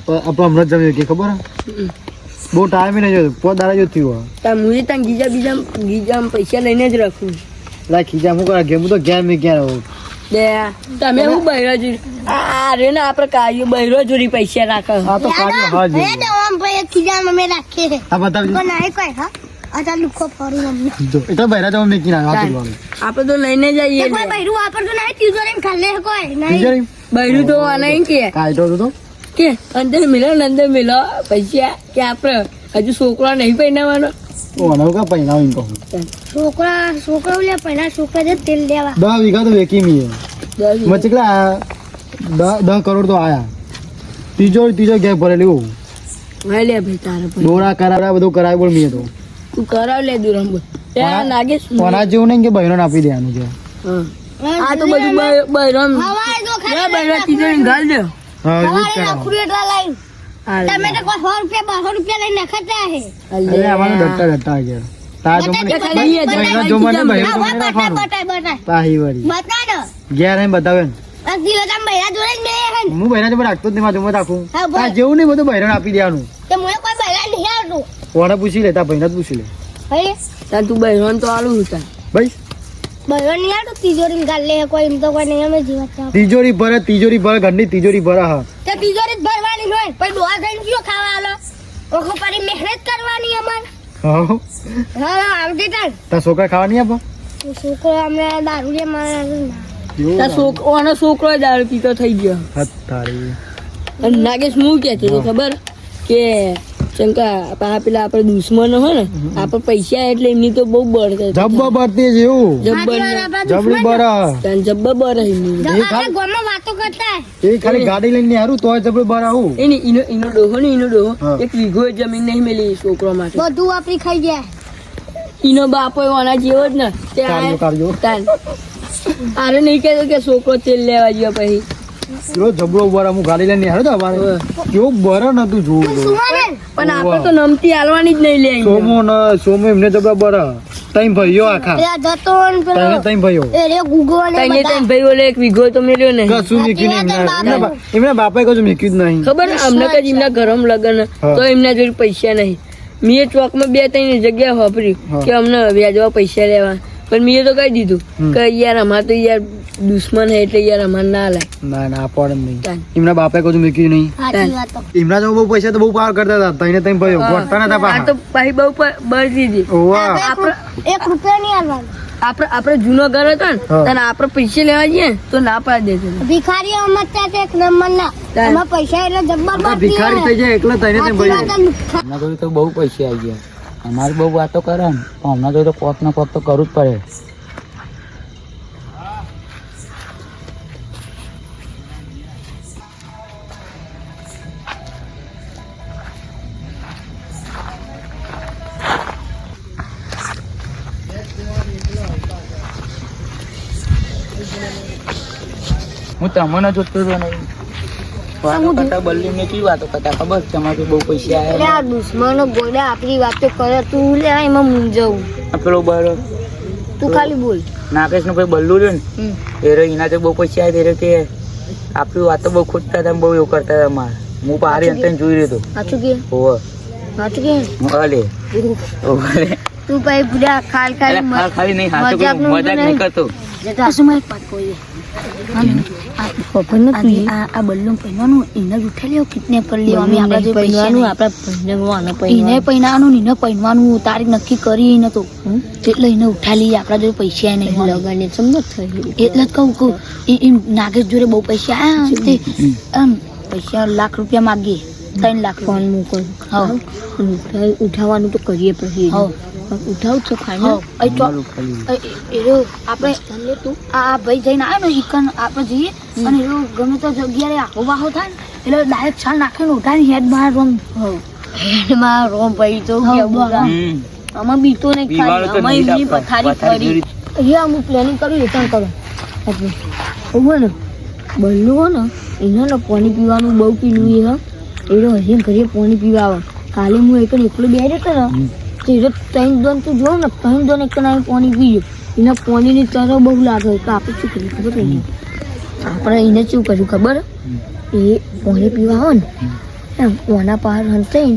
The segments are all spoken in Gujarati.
આપણે હમણાં જ જમીએ કે ખબર બહુ ટાઈમ નહીં જોયો 5 દાડા જો થયું હું ત્યાં ગીજા પૈસા લઈને જ રાખું લા ખીજા હું કરા હું તો ઘેર મેં ક્યાં રહું તમે હું બહેરો જોડી રે ને આપડે કાયો બહેરો જોડી પૈસા રાખે આ તો કાઢી હા જ આ બતાવી એ તો બહેરા તો મેં કિના આપડે તો લઈને જઈએ બહેરું તો નહીં કે કાઢો તો કે અંદર મિલો પૈસા કે આપડે હજુ છોકરા નહીં પહેરાવાનો ઓનો કા પૈણા ઇન કહું છોકરા લે પહેલા છોકરા જે તેલ દેવા 10 વીઘા તો વેકી મી મચકલા 10 કરોડ તો આયા ત્રીજો ગેપ ભરેલી હો ભાઈ લે ભાઈ તારે દોરા કરાવડા બધું કરાય બોલ મી તો તું કરાવ લે દુરમ ત્યાં નાગેશ ઓના જેવું નહીં કે બહેરો આપી દેવાનું છે આ તો બધું બહેરો બહેરો તીજો ગાલ દે હા એવું જ કરાવ તમે તો કોઈ 100 રૂપિયા લઈને નખાતા હે અરે આવાનો ડટ્ટા ગયા તા જો મને જો મને બહેરો બતાય પાહી વળી બતાડો ઘેર એમ બતાવે આ દિવસ આમ બૈરા જોડે જ મે હે હું બહેરા જો રાખતો જ નહીં માથું રાખું આ જેવું નહીં બધું બહેરો આપી દેવાનું કે મને કોઈ બૈરા નહીં આવતું કોણે પૂછી લે તા ભાઈને જ પૂછી લે હે તાર તું બહેરો તો આલું હતા ભાઈ બૈરા નહીં આવતું તિજોરી ગાલ લે કોઈ એમ તો કોઈ નહીં અમે જીવત ચાવ તિજોરી ભરે ઘરની તિજોરી ભરે હા તે તિજોરી જ ભરવાની હોય પણ દોવા થઈને કયો ખાવા આલો ઓખો પડી મહેનત કરવાની અમાર હા આવતી તા છોકરા ખાવા નહીં આપો છોકરો અમે દારૂ લે મારે છોકરો દારૂ પીતો થઈ ગયો અને નાગેશ હું કહેતો હતો ખબર કે ચંકા પેલા આપડે દુશ્મનો હોય ને આપડે પૈસા એટલે એમની તો બહુ બળ જબ્બર બરતી જેવું જબરી બરા જબ્બર બર એમની વાતો કરતા એ ખાલી ગાડી લઈને હારું તોય જબરી બરા હું એનો ડોહો એક વીઘો જમીન નહીં મેલી છોકરો માટે બધું વાપરી ખાઈ ગયા એનો બાપો આના જેવો જ ને આરે નહીં કહેતો કે છોકરો તેલ લેવા ગયો પછી જબરો બરા હું ગાડી લઈને હારું તો અમારે કેવું બરા નતું જોવું પણ આપણે તો નમતી હાલવાની જ નહીં લે સોમો એમને જબરા બરા ટાઈમ ભાઈઓ આખા ટાઈમ ભાઈઓ ટાઈમ ભાઈઓ એક વીઘો તો મેલ્યો ને કશું મીક્યું નહીં એમના બાપાએ કશું મીક્યું જ નહીં ખબર અમને કઈ એમના ઘરમાં લગન તો એમના જોડે પૈસા નહીં મેં ચોકમાં 2-3 જગ્યા વાપરી કે અમને વ્યાજવા પૈસા લેવા પણ મેં તો કહી દીધું કે યાર અમારે તો યાર દુશ્મન હે એટલે યાર અમારે ના લાય ના પડે નહીં એમના બાપાએ કશું મીક્યું નહીં એમના તો બહુ પૈસા તો બહુ પાર કરતા હતા તઈને તઈ ભાઈઓ ગોઠતા નતા પાછા તો પાછી બહુ બળ દીધી આપણે 1 રૂપિયા નહીં આલવાનું આપણે જૂનો ઘર હતો ને અને આપણે પૈસા લેવા જઈએ તો ના પાડી દેતો ભિખારી અમતા છે એક નંબર ના એમાં પૈસા એટલે જબ્બર ભિખારી થઈ જાય એકલા તઈને તઈ ભાઈઓ હમણાં તો બહુ પૈસા આવી ગયા અમારે બહુ વાતો કરે ને પણ હમણાં તો કોક ના કોક તો કરવું જ પડે હું તમને જોતો બલ્લી કેવી વાતો કરતા ખબર તમારે બહુ પૈસા આવ્યા દુશ્મનો બોલે આપણી વાતો કરે તું લે એમાં મૂંઝાવું પેલો બરો તું ખાલી બોલ નાકેશ નું ભાઈ બલ્લુ રહ્યો ને એ એના તો બહુ પૈસા આવ્યા કે આપણી વાતો બહુ ખોટતા હતા બહુ એવું કરતા હતા મારે હું પારી અંતે જોઈ રહ્યો હતો સાચું કે હોવે સાચું કે ઓલે તું ભાઈ પૂરા ખાલી નહીં મજાક નહીં કરતો આ બલ્લું પહેરવાનું એને જ ઉઠાઈ લેવો કિડનેપ કરી લેવો અમે આપણા જે પૈસા એને પહેરવાનું એને પહેરવાનું તારીખ નક્કી કરી ન તો એટલે એને ઉઠાઈ લઈએ આપણા જોડે પૈસા નહીં લગાડીને સમજ થઈ એટલે જ કહું એમ નાગેશ જોડે બહુ પૈસા આવ્યા તે આમ પૈસા લાખ રૂપિયા માગીએ 3 લાખ ફોન મૂકો ઉઠાવવાનું તો કરીએ પછી ઉઠાવ છો ખાલી આપણે તું આ ભાઈ જઈને આવ્યો ને ઈકન આપણે જઈએ અને એ ગમે તો જગ્યાએ આખો બાહો થાય ને એટલે ડાયરેક્ટ છાલ નાખીને ઉઠાવી હેડ બહાર હેડમાં રોમ ભાઈ તો આમાં બીતો નહીં ખાલી આમાં એમની પથારી ફરી અહીંયા અમુક પ્લાનિંગ કર્યું રિટર્ન કરો હોય ને બલ્લું હોય ને એને પાણી પીવાનું બહુ પીલું એ હજી ઘરે પાણી પીવા આવે કાલે હું એકલો બેઠો હતો ને તે 3 દોન તું જો ને 3 દોન એક ના પાણી પીયું એના પાણીની તરફ બહુ લાગે તો આપણે શું કર્યું ખબર નહીં આપણે એને શું કર્યું ખબર એ પાણી પીવા આવે ને એમ ઓના પહાડ હંતાઈ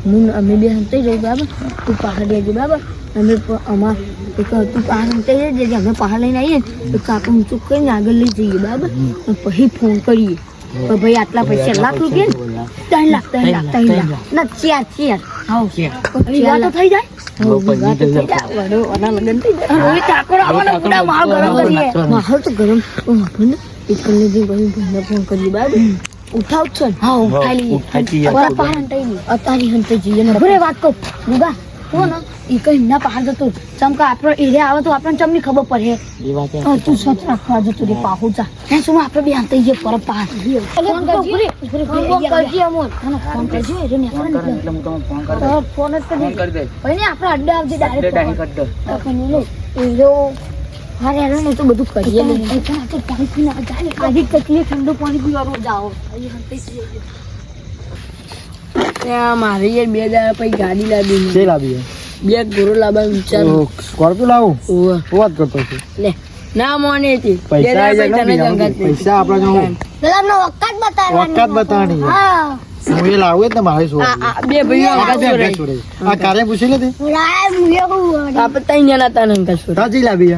હું અમે બે હંતાઈ જઈએ બરાબર તું પહાડ લેજો બરાબર અમે અમાર એક તું પહાડ હંતાઈ જઈએ અમે પહાડ લઈને આવીએ ને એક આપણે ઊંચું કરીને આગળ લઈ જઈએ બરાબર અને પછી ફોન કરીએ તો ભાઈ આટલા પૈસા લાખ રૂપિયા 3 લાખ ના 4 હાઉ વિવાહ તો થઈ જાય માહોલ તો ગરમ ફોન કરીએ બરાબર ઉઠાવ છો ને હા ઉઠાઈ અત્યારે હંતે જઈએ બરે વાત કહું ગુગા તો ને એ કઈ ના પહાડ જતો ચમકા આપણો એરિયા આવે તો આપણને ચમની ખબર પડે તું સચ રાખવા જતો રે પાહુચા હે શું આપણે બે હંતે જઈએ પર પહાડ ફોન કરજી અમોન ફોન કરજી એટલે ને ફોન કરી દે ભાઈ આપણે અડ્ડે આવજે ડાયરેક્ટ કરી દે એરો હા રે ને તો બધું કરીએ ને તો પાણી પીને આજી તકલીફ ઠંડુ પાણી પીવાનું જાઓ ત્યાં મારે યાર 2 દાડા પછી ગાડી લાવી છે લાવી 2 ઘોડો લાવવા વિચાર સ્કોર્પિયો લાવું વાત કરતો છું લે ના મોને હતી પૈસા પૈસા આપણા જો પેલાનો વખત બતાવવાની હા હું એ લાવું જ ને મારે શું બે ભાઈઓ આ કાર્ય પૂછી લે તે આપણે 3 જણા હતા ને અંકલ શું તાજી લાવી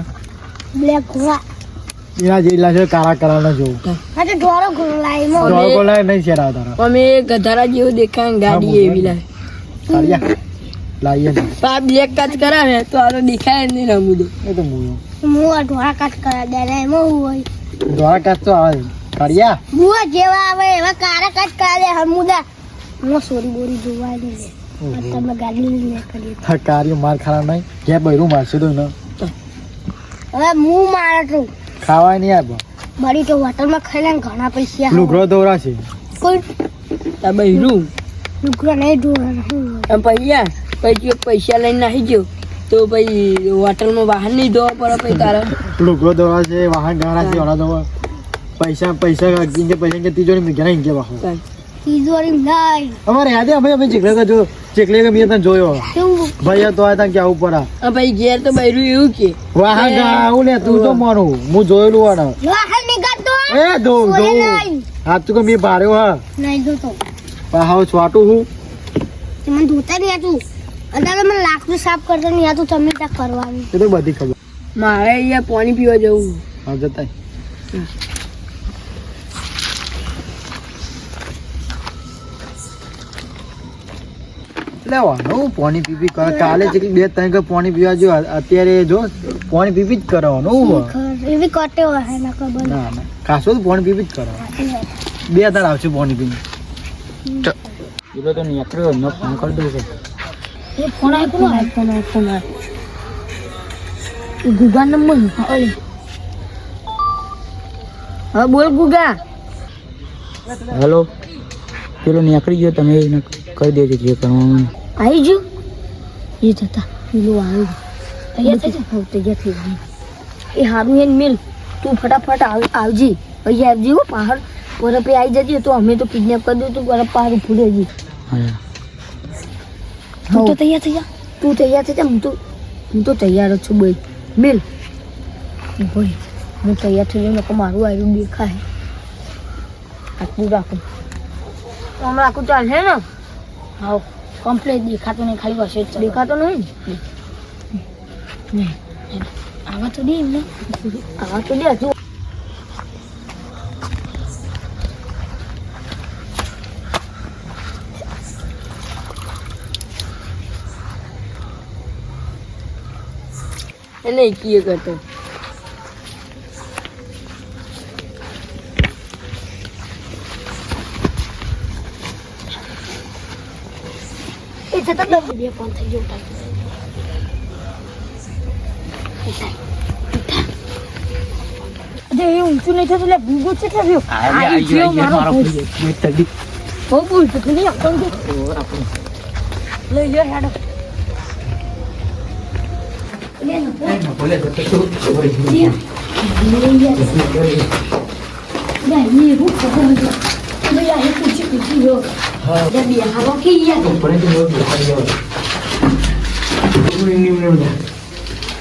બ્લેક ઘોડા એના જેટલા છે કાળા કરાવના જોવું હા તો ઢોરો ઘોડો લાવી મો જોડો લાય નહીં શેરા તારા અમે ગધારા જેવું દેખાય ને ગાડી એવી લાવે કાળિયા લાવીએ ને પા બ્લેક કાચ કરાવે તો આ તો દેખાય જ નહીં રમુદો એ તો હું મુવા ઢોરા કાટ કરા દે રે મો હોય ધોળા કાચ તો આવે કાળિયા મુવા જેવા આવે એવા કારા કાટ કરા દે હમુદા મો સોરી બોરી જોવા દે તમે ગાડી લઈને કરી હા કાર્ય માર ખાવા નહીં કે બૈરું મારશે તો ને હવે હું મારે છું ખાવાય નહીં આપ બડી તો હોટલમાં ખાઈ લે ઘણા પૈસા લુગરો દોરા છે કોઈ આ બૈરું લુગરો નહીં ઢોરા આમ પૈસા લઈને નાહી ગયો તો પછી હોટલમાં વાહન નહીં ધોવા પડે પછી તારા લુગરો દોરા છે વાહન ગાળા છે ઓલા તો પૈસા ગીંગે પૈસા કે તીજોરી મીઘા નહીં ગયા વાહો તિજોરી નહીં અમારે યાદ અમે ચીકલે કે મેં તને જોયો કેવું ભાઈ તો આ તને કેવું પડે આ પછી ઘેર તો બૈરું એવું કે વાહન ગાળું લે તું તો મારું હું જોયેલું વાળા વાહન નીકળતો એ દો હાથ તું કે મેં ભાર્યો હા નહીં જોતો પાહાવ છવાટું હું મને ધોતા નહીં હતું અત્યારે મને લાકડું સાફ કરતા નહીં હતું તમે ત્યાં કરવાનું એ તો બધી ખબર મારે અહીંયા પાણી પીવા જવું હા જતા લેવાનું પાણી પીપી કર કાલે છે 2-3 કપ પાણી પીવા જો અત્યારે જો પાણી પીપી જ કરવાનું એવી કટે હોય ના ખબર ના ના ખાસો તો પાણી પીપી જ કરવાનું 2 દાડા આવશે પાણી પીને પેલો તો નીકળ્યો એમને ફોન કરી દઉં છે એ ફોન આપ્યો ફોન ગુગા નંબર હા બોલ ગુગા હેલો પેલો નીકળી ગયો તમે એને કરી દેજો જે કરવાનું આવી જો એ જતા પેલું આવ્યું તૈયાર થઈ ગયું એ હારું એને મિલ તું ફટાફટ આવજે અહીંયા આવજે હો પહાડ બરફે આવી જજે તો અમે તો કિડનેપ કરી દઉં તું બરફ પહાડ ફૂલે જઈ હા તું તો તૈયાર થઈ જા તું તૈયાર થઈ જા હું તો તૈયાર જ છું ભાઈ મિલ ભાઈ હું તૈયાર થઈ જાઉં નકર મારું આવ્યું દેખાય આટલું રાખું હમણાં આખું ચાલશે ને હા કમ્પ્લેટ દેખાતો નહીં ખાલી વસે દેખાતો નહીં આવા તો દે એમને આવા તો દે હજુ એને કીએ કરતો એ જતા દમ બે ફોન થઈ ગયો અરે એ ઊંચું નહીં થતું એટલે ભૂગો છે કે રહ્યો આવી ગયો મારો ભાઈ બહુ ભૂલ તો નહીં આપણને લઈ લ્યો હેડો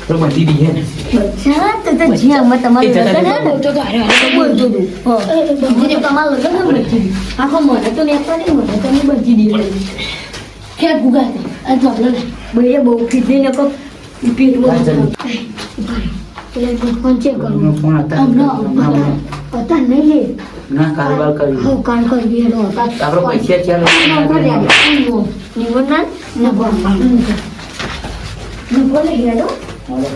તો બધી દીધે ને બચ્ચા તો જ્યાં અમે તમારું લગ્ન હે ને તો હારે બોલતો તું બધી તમારું લગ્ન ને બધી આખો મને તો નેતા નહીં મને તો નહીં બધી દીધી કે ગુગા આ જોડલો ભાઈએ બહુ કીધી ને કો પેટમાં એટલે ફોન ચેક કરું ફોન હતા પતા નહીં લે ના કારવાર કરી હું કાન કરી એનો હતા આપણો પૈસા ચાલો નિવન ના ના બોલ ન બોલે હેડો હાલો.